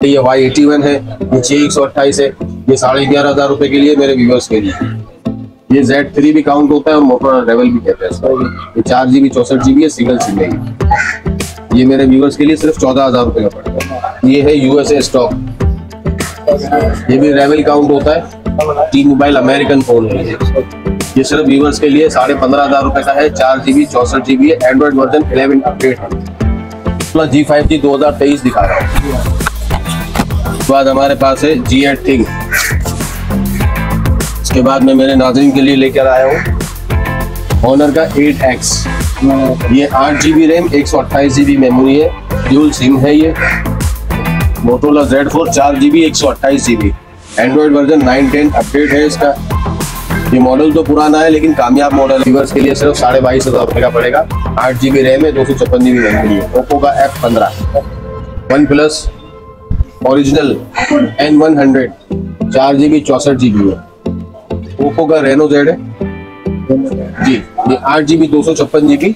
ये Y81 है, ये 6128 है, ये 11,500 रुपए के लिए मेरे व्यूअर्स के लिए। ये Z3 भी काउंट होता है और मोटोरोला रेवल भी कहते हैं इसको। ये 4GB 64GB है, सिंगल सिम है। ये मेरे व्यूअर्स के लिए सिर्फ 14,000 रुपए का पड़ेगा। ये है USA स्टॉक, ये भी रेवल काउंट होता है। टी मोबाइल अमेरिकन फोन है ये सिर्फ व्यूअर्स के लिए 15,500 रुपए का है। 4GB 64GB है, एंड्रॉइड वर्जन 11 अपडेट है। G5G 2023 दिखा रहा हूँ। उसके बाद हमारे पास है G8 थिंग। इसके बाद मैं मेरे नाज़रीन के लिए लेकर आया हूँ ऑनर का 8X। ये 8GB रैम 128GB मेमोरी है, ड्यूल सिम है। ये Motorola Z4 4GB 128GB, Android version 9.10 update है इसका। ये मॉडल तो पुराना है लेकिन कामयाब मॉडल। व्यूअर्स के लिए सिर्फ 22,500 रुपए का पड़ेगा। 8GB रैम है, 256GB मेमोरी है। ओप्पो का F15, one plus original N100 4GB 64GB है। ओप्पो का रेनो Z है जी, ये 8GB 256GB,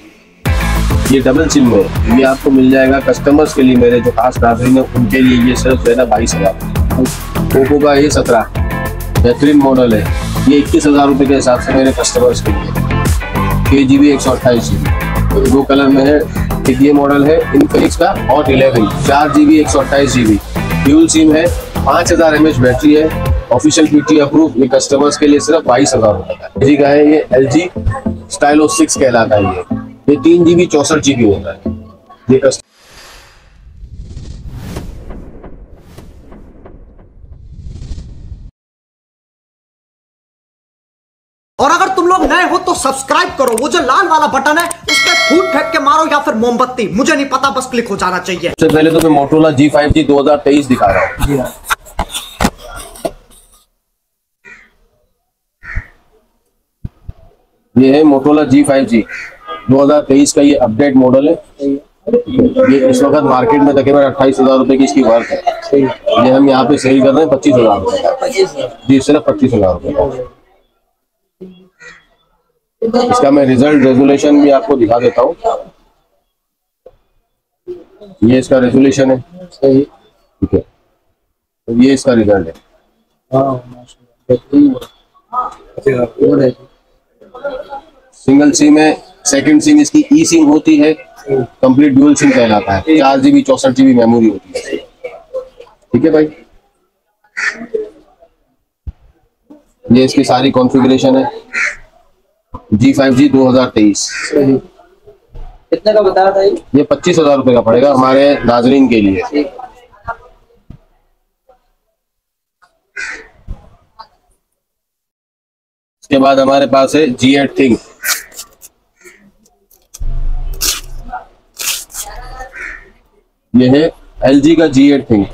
ये डबल सिम में। ये आपको मिल जाएगा कस्टमर्स के लिए, मेरे जो खास नाज़रीन है उनके लिए ये सिर्फ है ना 22,000। ओप्पो का ये 17 बेहतरीन मॉडल है, ये 21,000 रुपए के हिसाब से मेरे कस्टमर्स के लिए। 6GB 128GB, दो कलर में है। एक ये मॉडल है इनफिनिक्स का और 11 4GB 128GB, ड्यूल सिम है, 5000 mAh बैटरी है, ऑफिशियल PT अप्रूव। ये कस्टमर्स के लिए सिर्फ 22,000 रुपए का। LG का है, ये LG स्टाइलो 6 कहलाता है। ये 3GB 64GB होता है। ये और अगर तुम लोग नए हो तो सब्सक्राइब करो, वो जो लाल वाला बटन है उस पर फूट फेंक के मारो या फिर मोमबत्ती, मुझे नहीं पता, बस क्लिक हो जाना चाहिए। सबसे पहले तो मैं मोटोरोला G5G 2023 दिखा रहा हूँ। ये है मोटोरोला G5G 2023 का, ये अपडेट मॉडल है। ये इस वक्त मार्केट में तकरीबन 28,000 रुपए की इसकी वर्थ है। ये हम यहाँ पे सेल कर रहे हैं 25,000 रुपए का जी, सिर्फ 25,000 रुपए का। इसका मैं रिजल्ट रेजोल्यूशन भी आपको दिखा देता हूँ। ये इसका रेजोल्यूशन है, ठीक है। तो ये इसका रिजल्ट है। सिंगल सिम है, सेकंड सिम इसकी ई सिम होती है, कंप्लीट ड्यूल सिम कहलाता है। 4GB 64GB मेमोरी होती है, ठीक है भाई। ये इसकी सारी कॉन्फ़िगरेशन है। G5G 2023 कितने का बता रहा था ये 25,000 रुपए का पड़ेगा हमारे नाजरीन के लिए। इसके बाद हमारे पास है G8 थिंग। ये है LG का G8 थिंग,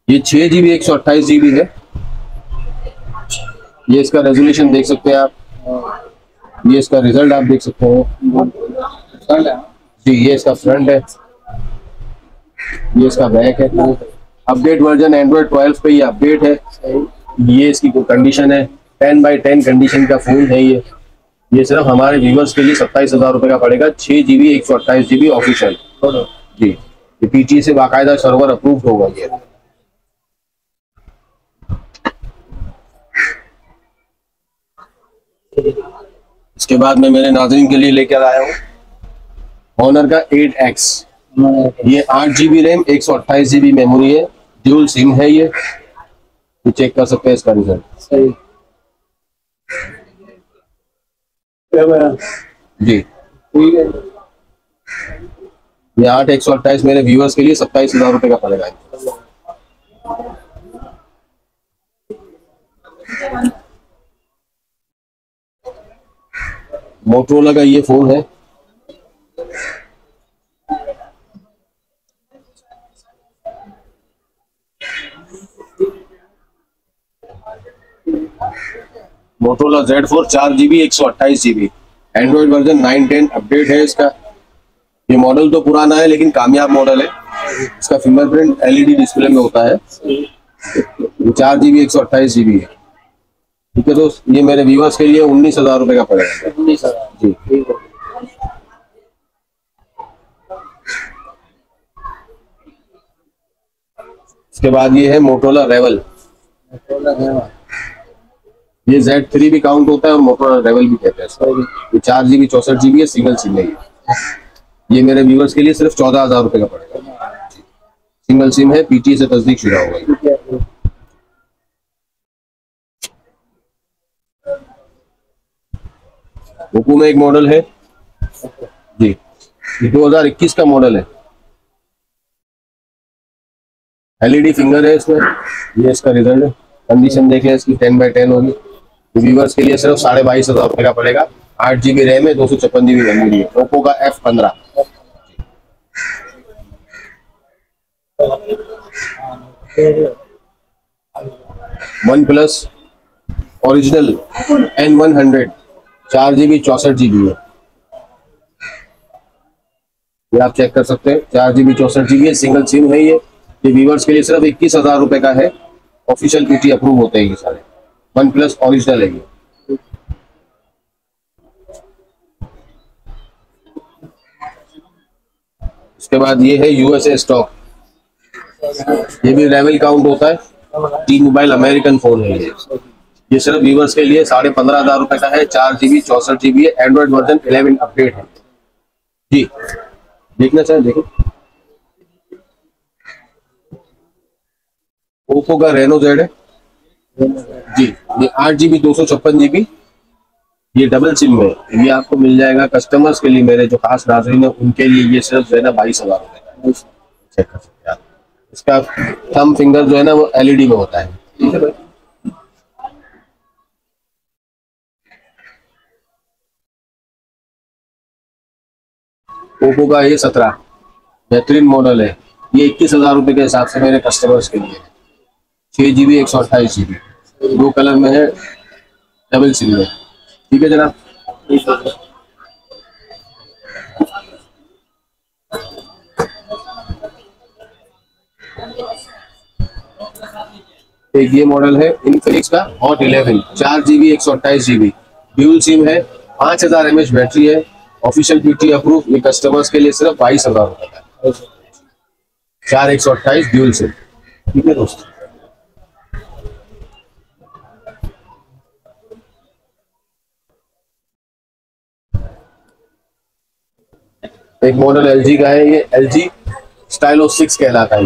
ये 6GB 128GB है। ये इसका रेजोल्यूशन देख सकते हैं आप, ये इसका रिजल्ट आप देख सकते हैं जी। ये इसका फ्रंट है, ये इसका बैक है। अपडेट वर्जन एंड्रॉइड 12 पे ये अपडेट है। ये इसकी कंडीशन है 10/10 कंडीशन का फोन है। ये सिर्फ हमारे व्यूअर्स के लिए 27,000 रुपए का पड़ेगा। 6GB 128GB ऑफिशियल जी, ये PTA से बाकायदा सर्वर अप्रूव होगा ये। इसके बाद मैं मेरे नाज़रीन के लिए लेकर आया हूँ ऑनर का 8X। ये 8GB रैम 128GB मेमोरी है, ड्यूल सिम है। ये चेक कर सकते हैं इसका रिजल्ट जी। ये 8/128 मेरे व्यूअर्स के लिए 27,000 रुपए का पड़ेगा। मोटोरोला का ये फोन है, Motorola Z4 4GB 128GB, Android version 9.10 update है इसका। ये मॉडल तो पुराना है लेकिन कामयाब मॉडल है। इसका फिंगरप्रिंट LED डिस्प्ले में होता है। 4GB 128GB है, ठीक है दोस्त। ये मेरे व्यूअर्स के लिए 19,000 रुपए का पड़ेगा। 19,000 जी। उसके बाद ये है मोटोरोला रेवल। ये Z3 भी काउंट होता है और मोटोरोला रेवल भी कहते हैं इसको। ये 4GB 64GB है, सिंगल सिम है ये मेरे व्यूअर्स के लिए सिर्फ 14,000 रुपए का पड़ेगा। सिंगल सिम है, PTA से तस्दीक शुदा होगा। ओप्पो में एक मॉडल है जी, ये 2021 का मॉडल है। LED फिंगर है इसमें, ये इसका रिजल्ट है। कंडीशन देखें इसकी 10/10 होगी। व्यूअर्स के लिए सिर्फ 22,500 रुपए का पड़ेगा। 8GB रैम है, 256GB मेमोरी है। ओप्पो का F15। OnePlus original N100 4GB 64GB है। ये आप चेक कर सकते हैं, 4GB 64GB है, सिंगल सिम है ये व्यूअर्स के लिए सिर्फ 21,000 रुपए का है। ऑफिशियल PTA अप्रूव होते हैं ये सारे। OnePlus ओरिजिनल है ये। उसके बाद ये है USA स्टॉक, ये भी रेवल काउंट होता है। T-Mobile अमेरिकन फोन है ये सिर्फ व्यूअर्स के लिए 15,500 रुपए का है। 4GB 64GB है, एंड्रॉइड वर्जन 11 अपडेट है जी। देखना चाहें देखें। ओप्पो का रेनो Z है जी, ये 8GB 256GB, ये डबल सिम में। ये आपको मिल जाएगा कस्टमर्स के लिए, मेरे जो खास नाज़रीन है उनके लिए ये सिर्फ जो है ना 22,000 रुपए का। चेक कर सकते हैं आप। इसका थंब फिंगर जो है ना वो LED में होता है। ठीक है भाई। ओप्पो का ये 17 बेहतरीन मॉडल है। ये 21,000 रुपए के हिसाब से मेरे कस्टमर्स के लिए। 6GB 128GB, दो कलर में है, डबल सिम में। ठीक है जनाब। एक ये मॉडल है इन्फिनिक्स का hot 11 4GB 128GB, dual SIM है, 5000 mAh बैटरी है, ऑफिशियल PTA अप्रूव। ये कस्टमर्स के लिए सिर्फ 22,000 रुपए का 4/128 ड्यूल सिम। ठीक है दोस्तों। एक मॉडल LG का है, ये LG स्टाइलो 6 कहलाता है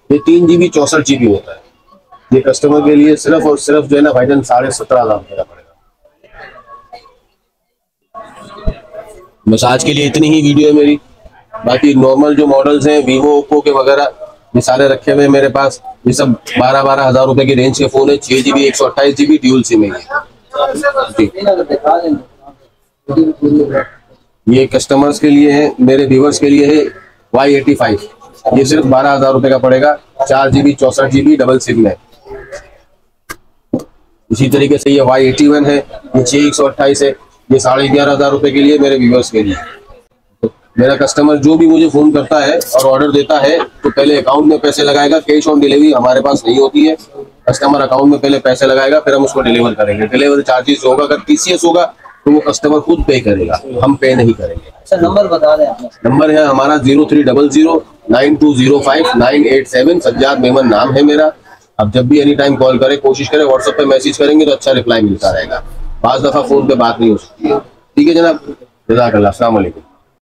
ये 3GB 64GB होता है। ये कस्टमर के लिए सिर्फ और सिर्फ जो है ना भाईजान 17,500 रुपए का पड़ेगा। बस आज के लिए इतनी ही वीडियो है मेरी। बाकी नॉर्मल जो मॉडल्स हैं वीवो ओप्पो के वगैरह ये सारे रखे हुए हैं मेरे पास। ये सब 12-12 हजार रुपए की रेंज के फोन है। 6GB 128GB ड्यूल सिम है ये कस्टमर्स के लिए है, मेरे व्यूवर्स के लिए है Y85। ये सिर्फ 12,000 रुपए का पड़ेगा। 4GB 64GB डबल सिम में। इसी तरीके से ये Y81 है, ये 6/128 है, ये 11,500 रुपए के लिए मेरे व्यूवर्स के लिए। तो मेरा कस्टमर जो भी मुझे फोन करता है और ऑर्डर देता है तो पहले अकाउंट में पैसे लगाएगा। कैश ऑन डिलीवरी हमारे पास नहीं होती है। कस्टमर अकाउंट में पहले पैसे लगाएगा, फिर हम उसको डिलीवर करेंगे। डिलीवरी चार्जेस होगा, अगर TCS होगा तो वो कस्टमर खुद पे करेगा, हम पे नहीं करेंगे। सर नंबर बता दें। नंबर है हमारा 030092059887। सज्जाद मेमन नाम है मेरा। अब जब भी एनी टाइम कॉल करें, कोशिश करें व्हाट्सएप पे मैसेज करेंगे तो अच्छा रिप्लाई मिलता रहेगा। 5 दफा फोन पे बात नहीं हो सकती है। ठीक है जनाब, जज़ाकल्लाह, अस्सलाम वालेकुम।